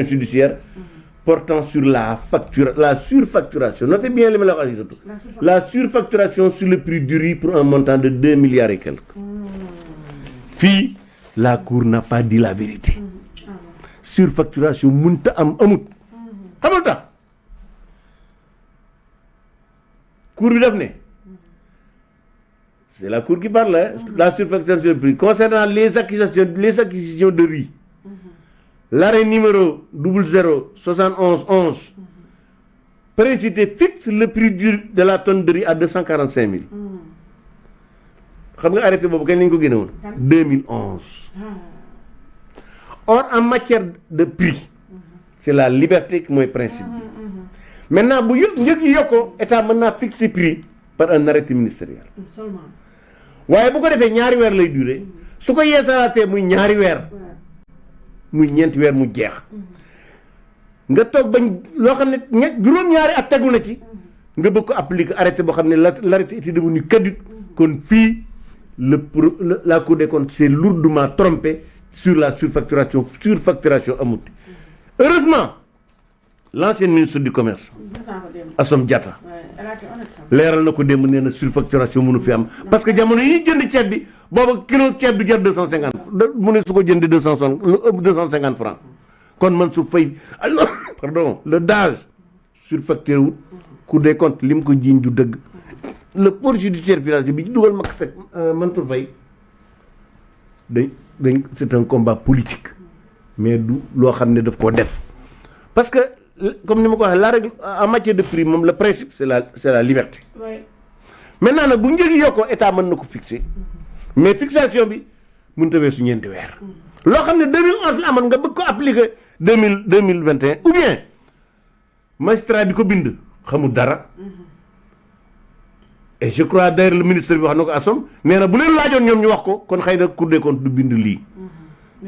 judiciaire portant sur la surfacturation. Notez bien les mélanges. La surfacturation sur le prix du riz pour un montant de 2 milliards et quelques. Puis, la Cour n'a pas dit la vérité. Surfacturation, munta am amut. Hamulta. Cour bi daf ne. C'est la Cour qui parle, hein? La surfacturation sur le prix. Concernant les acquisitions de riz, l'arrêt numéro 007111 précité fixe le prix de la tonne de riz à 245 000. Vous savez, arrêté bobu kañ lañ ko génne woon 2011. Or, en matière de prix, c'est la liberté qui est principe. Maintenant, bu l'État maintenant fixe le prix par un arrêté ministériel. Waaye bu ko defee ñaari weer lay durer su ko yeesalaatee muy ñaari weer muy ñeenti weer mu jeex nga toog bañ loo xam ne juróom-ñaari at tegu na ci nga bëgg ko appliquer arrêté boo xam ne l'arrêté était devenu caduc kon fii la Cour des comptes s'est lourdement trompée sur la surfacturation amut. Heureusement l'ancien ministre du commerce Assome Diatta leeral na ko démb nee na surfacturation mënu fi am parce que jamono yi jënd ceeb bi booba kilo ceeb bi jar 250 mu ne su ko jënd 250 francs kon man su fay pardon le DAGE surfacturé wut Cour des comptes lim ko jiiñ du dëgg le pôle judiciaire financier bi ci dugal Mansour Faye c'est un combat politique mais du loo xam ne daf koo def parce que comme ni ma ko waxee la règle en matière de prix moom le principe c'est la liberté. Oui. Maintenant nag bu njëg yi yokkoo état mën na ko fixer mais fixation bi mënut a weesu ñeenti weer. loo xam ne 2011 la amoon nga bëgg ko appliquer 2021 ou bien magistrat bi ko bind xamul dara. Et je crois d'ailleurs le ministre bi wax na ko Assome nee na bu leen laajoon ñoom ñu wax ko kon xëy na Cour des comptes du bind lii.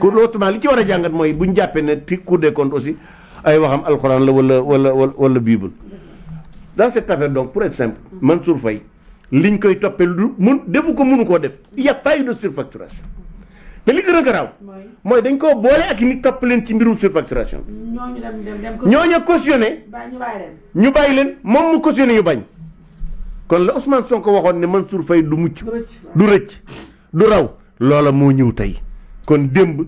kon autrement li ci war a jàngat mooy bu ñu jàppee ne ci Cour des comptes aussi. ay waxam alxuraan la wala Bible. Dans cette affaire donc pour être simple Mansour Faye liñ koy toppee lu defu ko mënu koo def il y a pas eu de surfacturation te li gën a garaaw mooy dañ koo boole ak nit topp leen ci mbirum surfacturation ñooñu cautionné ñu bàyyi leen moom mu cautionné ñu bañ kon la Ousmane Sonko waxoon ne Mansour Faye du mucc du rëcc du raw loola moo ñëw tey kon démb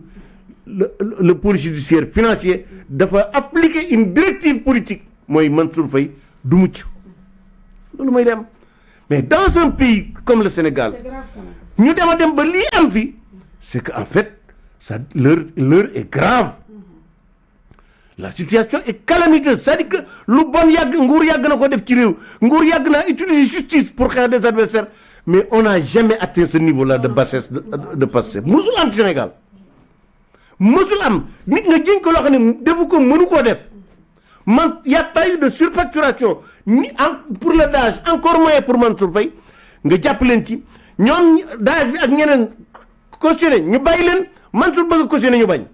le pôle judiciaire financier dafa appliquer une directive politique mooy Mansour Faye du mucc loolu mooy dem mais dans un pays comme le Sénégal ñu dem ba lii am fi c'est que en fait l'heure est grave la situation est calamiteuse c'est-à-dire que lu bon nguur yàgg na ko def ci réew nguur yàgg na utiliser justice pour xeex des adversaires mais on n'a jamais atteint ce niveau-là de bassesse de Pastef musul am ci Sénégal mësul am nit nga jiñ ko loo xam ne defu ko mënu koo def man y a pas eu de surfacturation pour le DAGE encore moins pour Mansour Faye nga jàpp leen ci ñoom DAGE bi ak ñeneen cautionné ñu bàyyi leen Mansour bëgg a cautionné ñu bañ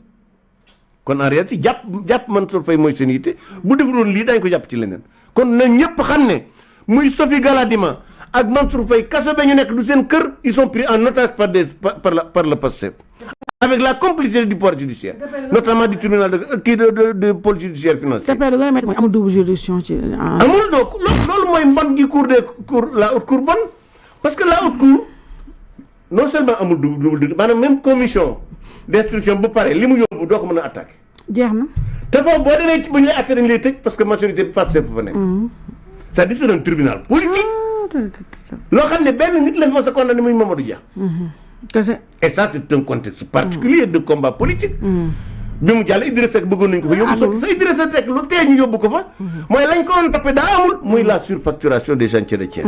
kon en réalité jàpp Mansour Faye mooy seen yitte bu defuloon lii dañ ko jàpp ci leneen kon na ñëpp xam ne muy Sophie Galadima ak Mansour Faye kaso ba ñu nekk du seen kër ils sont pris en otage par le Pastef avec la complicité du pouvoir judiciaire notamment du tribunal de pôle judiciaire financier. amul double juridiction ci. amul donc loolu mooy mbon gi la haute cour bonne parce que la haute cour non seulement amul double maanaam même commission d'instruction bu pare li mu yóbbu doo ko mën a attaquer. jeex na. te foofu boo demee ci bu ñu lay atte dañ lay tëj parce que majorité bi Pastef fa nekk. c'est-à-dire c'est un tribunal politique. loo xam ne benn nit la fi ma sa condamné muy Mamadou Dia. Et ça c'est un contexte particulier de combat politique. bi mu jàll Idrissa Seck bëggoon nañ ko fa yóbbu sa Idrissa Seck lu tee ñu yóbbu ko fa mooy lañ ko doon toppee daa amul muy la surfacturation des chantiers de Thiès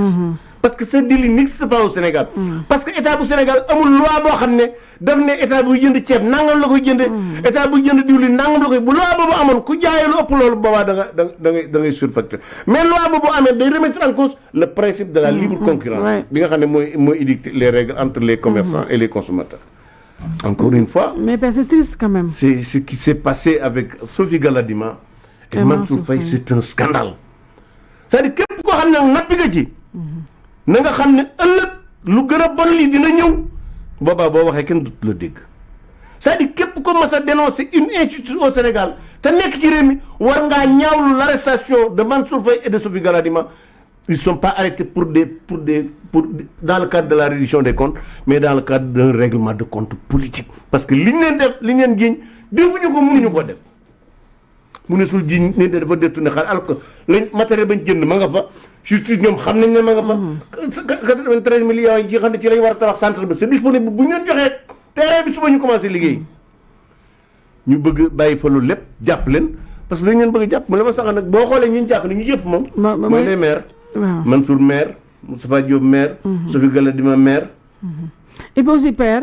parce que ce délit n'existe pas au Sénégal parce que état bu Sénégal amul loi boo xam ne daf ne état buy jënd ceeb nangam la koy jënde état buy jënd diwlin nangam la koy bu loi boobu amoon ku jaayee lu ëpp loolu boobaa da ngay surfacturer mais loi boobu amee day remettre en cause le principe de la libre concurrence bi nga xam ne mooy édicter les règles entre les commerçants et les consommateurs. Encore une fois, mais c'est triste quand même. C'est ce qui s'est passé avec Sophie Galadima et Mansour Faye, c'est un scandale. C'est-à-dire que képp koo xam ne nappi nga ci na nga xam ne ëllëg lu gën a bon lii dina ñëw boobaa boo waxee kenn dut la dégg c'est-à-dire képp ko mas a dénoncer une injustice au Sénégal te nekk ci réew mi war ngaa ñaawlu l'arrestation de Mansour Faye et de Sophie Gladima. Ils ne sont pas arrêtés pour dans le cadre de la reddition des comptes, mais dans le cadre d'un règlement de compte politique. Parce que li ñu leen def li ñu leen jiiñ defuñu ko mënuñu ko def mu ne sul jiiñ ne dafa détourné xaalis alors que lañ matériel bañ jënd ma nga fa justice ñoom xam nañ ne ma nga fa 93 millions yi xam ne ci lañ war a tabax centre bi c'est disponible bu ñu leen joxee terrain bi suba ñu commencé liggéey ñu bëgg bàyyi fa loolu lépp jàpp leen parce que dañ leen bëgg jàpp mu la ma sax nag boo xoolee ñu jàpp ne ñu yëpp moom mooy les maires Mansour maire, Moustapha Diop maire, Sophie Gladima maire. Et puis aussi père,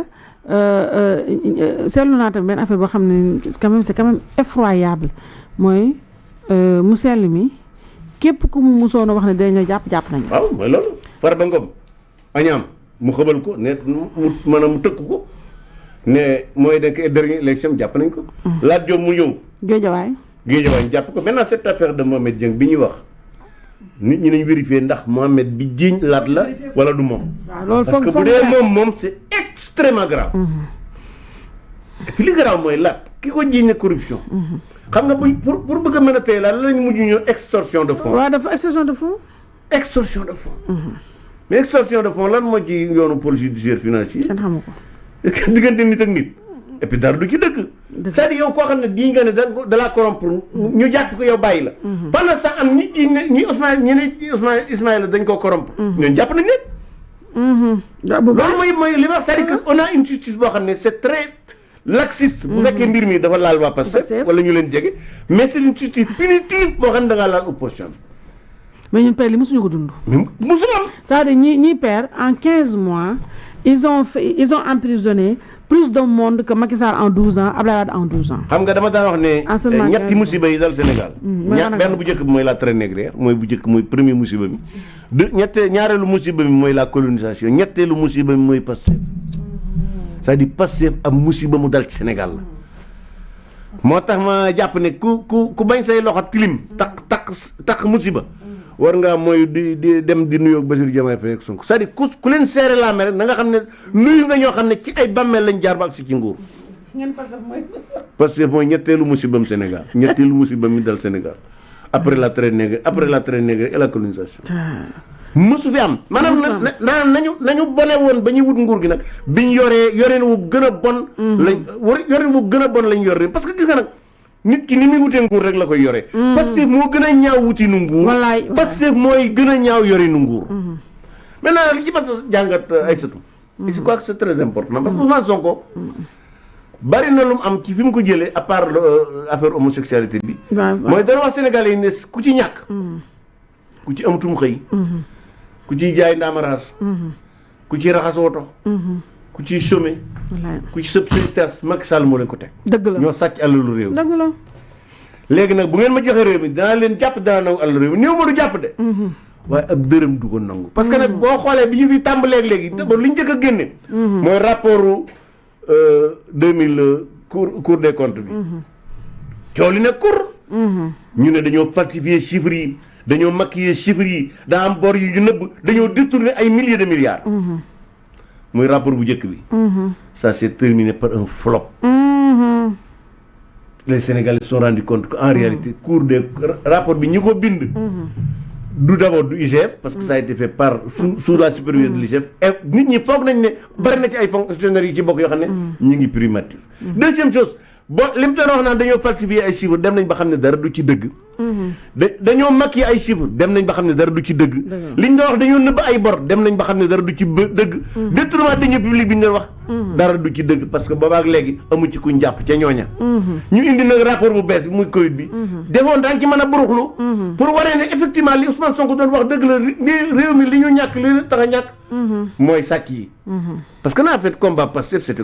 seetlu naa tamit benn affaire boo xam ne c'est quand même effroyable mooy mu sell mi képp ku mu musoon a wax ne dañ la jàpp nañu. waaw mooy loolu Farba Ngom añaam mu xëbal ko ne mu tëkk ko ne mooy nekk dernière élection jàpp nañ ko. Lat Diop mu ñëw. Géejawaay jàpp ko maintenant cette affaire de Mohamed Dieng bi ñuy wax. nit ñi nañ vérifier ndax Mohamed bi jiiñ Lat la wala du moom. parce que bu dee moom c'est extrêmement grave. et puis li grave mooy Lat ki ko jiiñ corruption. xam nga pour bëgg a mën a téye Lat la ñu mujj ñu extorsion de fonds. waaw dafa extorsion de fonds. extorsion de fonds. mais extorsion de fonds lan moo ci yoonu police judiciaire financier. kenn xamu ko. diggante nit ak nit. et puis dara du ci dëgg. c'est-à-dire yow koo xam ne di nga ne da la corrompre ñu jàpp ko yow bàyyi la. pendant ça am ñi Ousmane Ismaïla dañ koo corrompre. ñooñu jàpp nañ leen. loolu mooy li ma wax c'est-à-dire que on a une justice boo xam ne c'est très laxiste. bu fekkee mbir mi dafa laal waa Pastef wala ñu leen jege. mais c'est une justice punitive boo xam ne da ngaa laal opposition bi. mais ñun père li mosuñu ko dund. mosul am. c'est-à-dire ñi père en 15 mois ils ont emprisonné plus de monde que Macky Sall en 12 ans, Abdoulaye Wade en 12 ans. xam nga dama daan wax ne ñetti musiba yi dal Sénégal. benn bu njëkk bi mooy la traite négrière mooy bu njëkk mooy premier musiba mi. ñaareelu musiba mi mooy la colonisation ñetteelu musiba mi mooy Pastef. c'est-à-dire Pastef am musiba mu dal ci Sénégal la. moo tax ma jàpp ne ku bañ say loxo tilim. takk musiba. war ngaa mooy di dem di nuyoo Bassirou Diomaye Faye ak Sonko c'est-à-dire ku leen serré la main rek na nga xam ne nuyu nga ñoo xam ne ci ay bàmmeel lañ jaar ba ak si ci nguur. Pastef mooy ñetteelu musibam Sénégal ñetteelu musibam mi dal Sénégal après la traite négrière et la colonisation. mësu fi am. maanaam nañu bone woon ba ñuy wut nguur gi nag biñ yoreen wu gën a bon. yoreen wu gën a bon lañ yor parce que gis nga nag. nit ki ni muy wutee nguur rek la koy yore. Pastef moo gën a ñaaw wuti nu nguur. wallaay Pastef mooy gën a ñaaw yore nu nguur. maintenant li ci mas a jàngat Aïssatou. je crois que c'est très important parce que Ousmane Sonko. bari na lu mu am ci fi mu ko jëlee à part affaire homosexualité bi. mooy dana wax Sénégalais yi ne ku ci ñàkk. ku ci amatum xëy. ku ciy jaay ndaamaraas. ku ci raxas woto. ku ciy chômé. ku ci sëb tas Macky Sall moo leen ko teg. dëgg la ñoo sàcc alalu réew mi. dëgg la. léegi nag bu ngeen ma joxe réew mi danaa leen jàpp danaa nangu alalu réew mi néew ma du jàpp de. waaye ab dërëm du ko nangu. parce que nag boo xoolee bi ñu fi tàmbalee léegi li ñu njëkk a génne. mooy rapport 2000 cour des comptes bi. coow li ne kur. ñu ne dañoo falsifier chiffres yi dañoo maquiller chiffres yi daa am bor yu ñu nëbb dañoo détourner ay milliers de milliards. mooy rapport bu njëkk bi. ça s'est terminé par un flop. Les Sénégalais se sont rendus compte qu'en réalité cours des rapport bi ñi ko bind. du d'abord du IGF parce que ça a été fait par sous la supervision de l'IGF et nit ñi foog nañ ne bari na ci ay fonctionnaires yu ci bokk yoo xam ne ñu ngi primature. Deuxième chose li mu doon wax naan dañoo falsifier ay chiffres dem nañ ba xam ne dara du ci dëgg. dañoo maquiller ay chiffres dem nañ ba xam ne dara du ci dëgg. liñ doon wax dañoo nëbb ay bor dem nañ ba xam ne dara du ci dëgg. détournement deniers publics bi ñu doon wax. dara du ci dëgg parce que boobaak léegi amu ci kuñ jàpp ca ñooña. ñu indi nag rapport bu bees bi muy Covid bi. defoon daan ci mën a buruxlu. pour waree ne effectivement li Ousmane Sonko doon wax dëgg la réew mi li ñu ñàkk li tax a ñàkk. mooy sàcc yi. parce que naa fait combat Pastef c'était